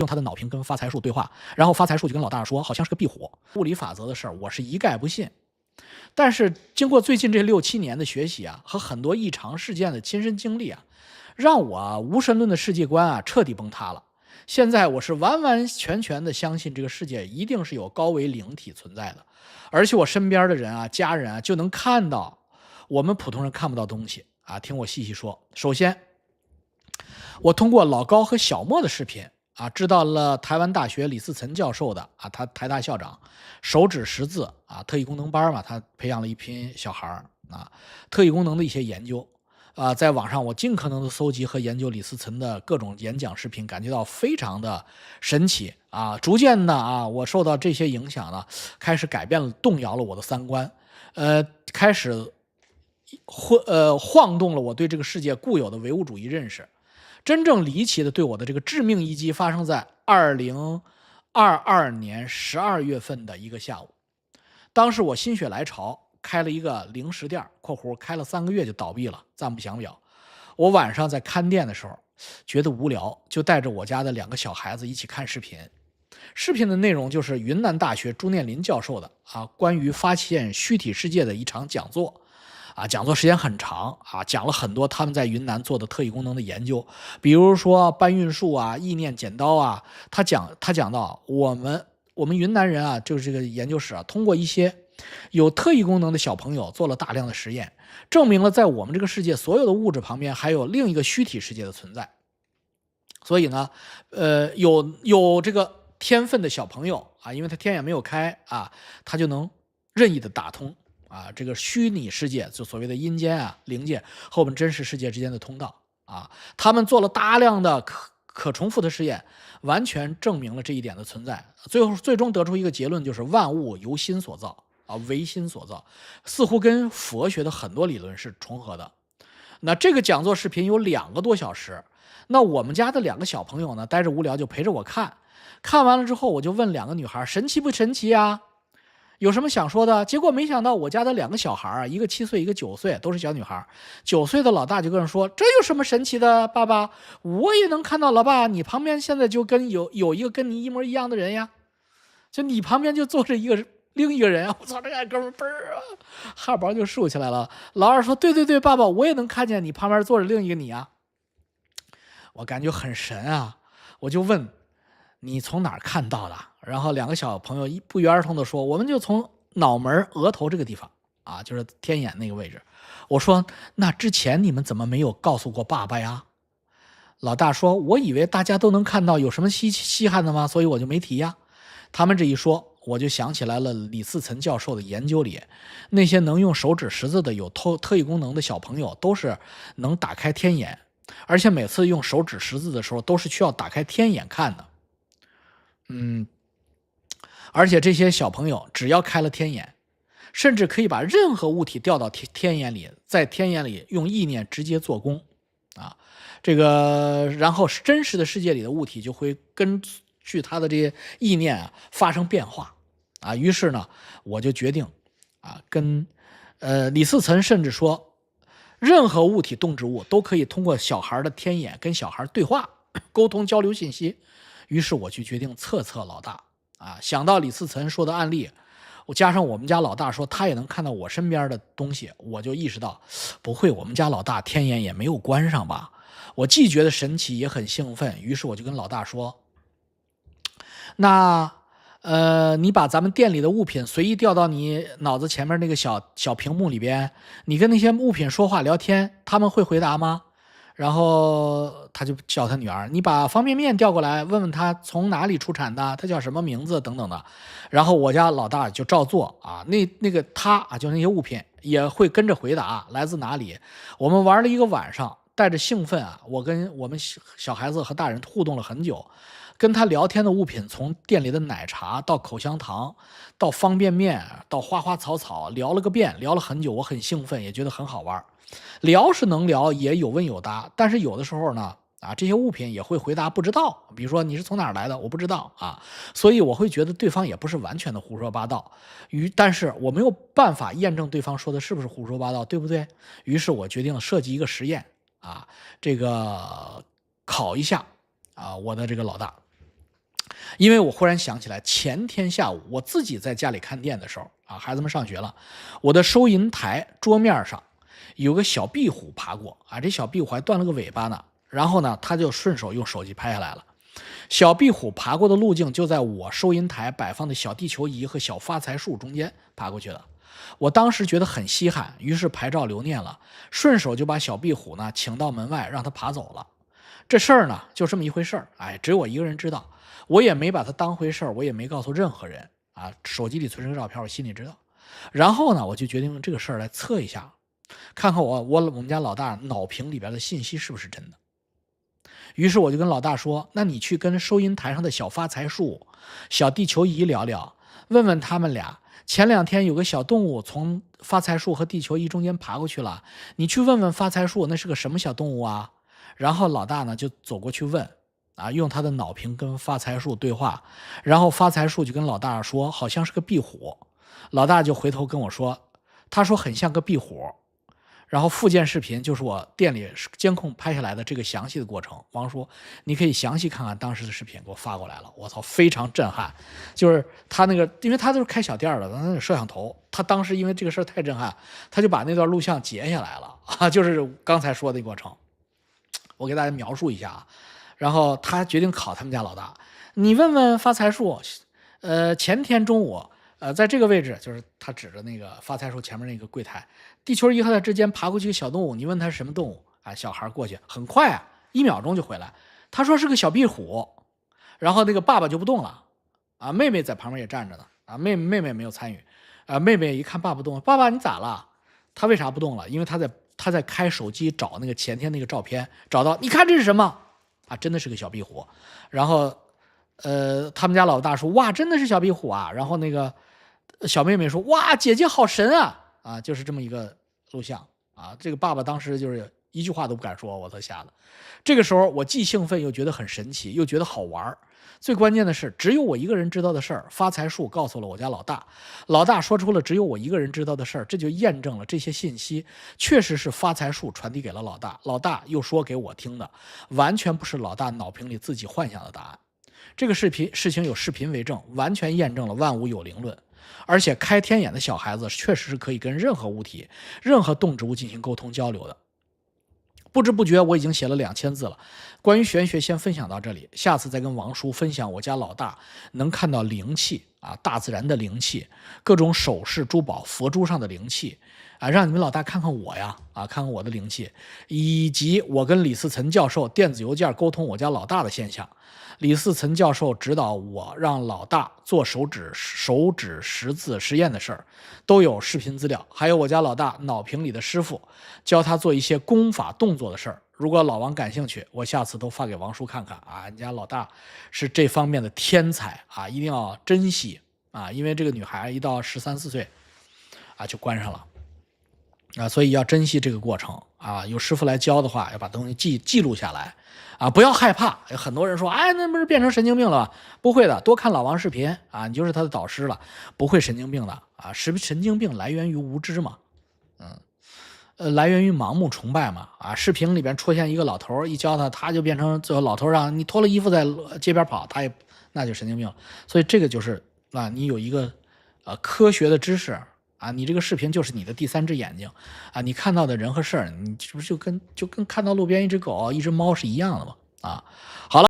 用他的脑屏跟发财树对话，然后发财树就跟老大说，好像是个壁虎。物理法则的事儿，我是一概不信。但是经过最近这6-7年的学习啊，和很多异常事件的亲身经历啊，让我无神论的世界观啊彻底崩塌了。现在我是完完全全的相信这个世界一定是有高维灵体存在的，而且我身边的人啊、家人啊就能看到我们普通人看不到东西啊。听我细细说。首先，我通过老高和小莫的视频啊，知道了台湾大学李嗣涔教授的啊，他台大校长手指识字啊，特异功能班嘛，他培养了一批小孩啊，特异功能的一些研究啊，在网上我尽可能的搜集和研究李嗣涔的各种演讲视频，感觉到非常的神奇啊。逐渐的啊，我受到这些影响呢，开始改变了、动摇了我的三观，开始晃动了我对这个世界固有的唯物主义认识。真正离奇的对我的这个致命一击发生在2022年12月份的一个下午。当时我心血来潮开了一个零食店（括弧开了3个月就倒闭了，暂不详表）。我晚上在看店的时候觉得无聊，就带着我家的2个小孩子一起看视频。视频的内容就是云南大学朱念林教授的关于发现虚体世界的一场讲座。讲座时间很长讲了很多他们在云南做的特异功能的研究，比如说搬运术意念剪刀他讲到我们云南人就是这个研究室通过一些有特异功能的小朋友做了大量的实验，证明了在我们这个世界所有的物质旁边还有另一个虚体世界的存在。所以呢，有这个天分的小朋友因为他天眼没有开他就能任意的打通这个虚拟世界，就所谓的阴间灵界和我们真实世界之间的通道他们做了大量的可重复的实验，完全证明了这一点的存在。最终得出一个结论，就是万物由心所造唯心所造，似乎跟佛学的很多理论是重合的。那这个讲座视频有2个多小时，那我们家的2个小朋友呢，待着无聊就陪着我看。看完了之后，我就问2个女孩，神奇不神奇有什么想说的？结果没想到我家的2个小孩一个7岁，一个9岁，都是小女孩。9岁的老大就跟人说：“这有什么神奇的，爸爸？我也能看到，老爸，你旁边现在就跟有一个跟你一模一样的人呀，就你旁边就坐着另一个人我操，这个哥们嘣儿哈包就竖起来了。老二说：“对对对，爸爸，我也能看见你旁边坐着另一个你我感觉很神我就问你从哪儿看到的？然后2个小朋友不约而同的说，我们就从脑门额头这个地方就是天眼那个位置。我说那之前你们怎么没有告诉过爸爸呀？老大说，我以为大家都能看到，有什么稀罕的吗？所以我就没提呀。他们这一说，我就想起来了李嗣涔教授的研究里，那些能用手指识字的有特异功能的小朋友都是能打开天眼，而且每次用手指识字的时候都是需要打开天眼看的。而且这些小朋友只要开了天眼，甚至可以把任何物体调到天眼里，在天眼里用意念直接做功这个然后真实的世界里的物体就会根据他的这些意念发生变化于是呢，我就决定跟李嗣涔甚至说，任何物体动植物都可以通过小孩的天眼跟小孩对话沟通交流信息。于是我就决定测老大想到李嗣涔说的案例，我加上我们家老大说他也能看到我身边的东西，我就意识到不会我们家老大天眼也没有关上吧。我既觉得神奇也很兴奋，于是我就跟老大说，那你把咱们店里的物品随意调到你脑子前面那个小屏幕里边，你跟那些物品说话聊天，他们会回答吗？然后他就叫他女儿，你把方便面调过来，问问他从哪里出产的，他叫什么名字等等的。然后我家老大就照做那个他就那些物品也会跟着回答来自哪里。我们玩了一个晚上，带着兴奋我跟我们小孩子和大人互动了很久。跟他聊天的物品从店里的奶茶到口香糖到方便面到花花草草，聊了个遍，聊了很久。我很兴奋，也觉得很好玩。聊是能聊，也有问有答，但是有的时候呢这些物品也会回答不知道，比如说你是从哪儿来的，我不知道所以我会觉得对方也不是完全的胡说八道。但是我没有办法验证对方说的是不是胡说八道，对不对？于是我决定设计一个实验这个考一下我的这个老大。因为我忽然想起来，前天下午我自己在家里看店的时候啊，孩子们上学了，我的收银台桌面上有个小壁虎爬过啊，这小壁虎还断了个尾巴呢。然后呢，他就顺手用手机拍下来了。小壁虎爬过的路径就在我收银台摆放的小地球仪和小发财树中间爬过去的。我当时觉得很稀罕，于是拍照留念了，顺手就把小壁虎呢请到门外，让它爬走了。这事儿呢就这么一回事儿，哎，只有我一个人知道，我也没把它当回事儿，我也没告诉任何人啊。手机里存着个照片，我心里知道。然后呢，我就决定用这个事儿来测一下，看看我们家老大脑屏里边的信息是不是真的。于是我就跟老大说，那你去跟收银台上的小发财树、小地球仪聊聊，问问他们俩，前2天有个小动物从发财树和地球仪中间爬过去了，你去问问发财树那是个什么小动物啊。然后老大呢就走过去问啊，用他的脑屏跟发财树对话，然后发财树就跟老大说好像是个壁虎，老大就回头跟我说，他说很像个壁虎。然后附件视频就是我店里监控拍下来的这个详细的过程。王叔，你可以详细看看当时的视频，给我发过来了。我操，非常震撼。就是他那个，因为他都是开小店的，那个摄像头，他当时因为这个事儿太震撼，他就把那段录像截下来了啊，就是刚才说的过程。我给大家描述一下啊。然后他决定考他们家老大，你问问发财树，前天中午。在这个位置，就是他指着那个发财树前面那个柜台，地球仪和它之间爬过去一个小动物，你问他是什么动物啊？小孩过去很快啊，1秒钟就回来，他说是个小壁虎。然后那个爸爸就不动了啊，妹妹在旁边也站着呢啊，妹妹没有参与啊，妹妹一看爸爸动了，爸爸你咋了？他为啥不动了？因为他在开手机找那个前天那个照片，找到，你看这是什么啊？真的是个小壁虎。然后他们家老大说哇，真的是小壁虎啊。然后那个小妹妹说哇，姐姐好神啊啊，就是这么一个录像啊。这个爸爸当时就是一句话都不敢说，我都吓得。这个时候我既兴奋又觉得很神奇，又觉得好玩。最关键的是，只有我一个人知道的事儿，发财树告诉了我家老大，老大说出了只有我一个人知道的事儿，这就验证了这些信息确实是发财树传递给了老大，老大又说给我听的，完全不是老大脑屏里自己幻想的答案。这个事情有视频为证，完全验证了万物有灵论。而且开天眼的小孩子确实是可以跟任何物体、任何动植物进行沟通交流的。不知不觉我已经写了2000字了，关于玄学先分享到这里，下次再跟王叔分享我家老大能看到灵气啊，大自然的灵气，各种首饰珠宝佛珠上的灵气啊，让你们老大看看我呀啊，看看我的灵气，以及我跟李思岑教授电子邮件沟通我家老大的现象。李思岑教授指导我让老大做手指识字实验的事儿，都有视频资料，还有我家老大脑屏里的师傅教他做一些功法动作的事儿。如果老王感兴趣，我下次都发给王叔看看啊。你家老大是这方面的天才啊，一定要珍惜啊，因为这个女孩一到13、14岁啊就关上了啊，所以要珍惜这个过程啊。有师傅来教的话，要把东西记录下来啊，不要害怕。有很多人说，哎，那不是变成神经病了吧？不会的，多看老王视频啊，你就是他的导师了，不会神经病的啊。神经病来源于无知嘛，来源于盲目崇拜嘛啊。视频里边出现一个老头，一教他就变成最后老头让你脱了衣服在街边跑，他也那就神经病了。所以这个就是啊，你有一个科学的知识啊，你这个视频就是你的第3只眼睛啊，你看到的人和事儿，你是不是就跟看到路边一只狗、一只猫是一样的吗？啊，好了。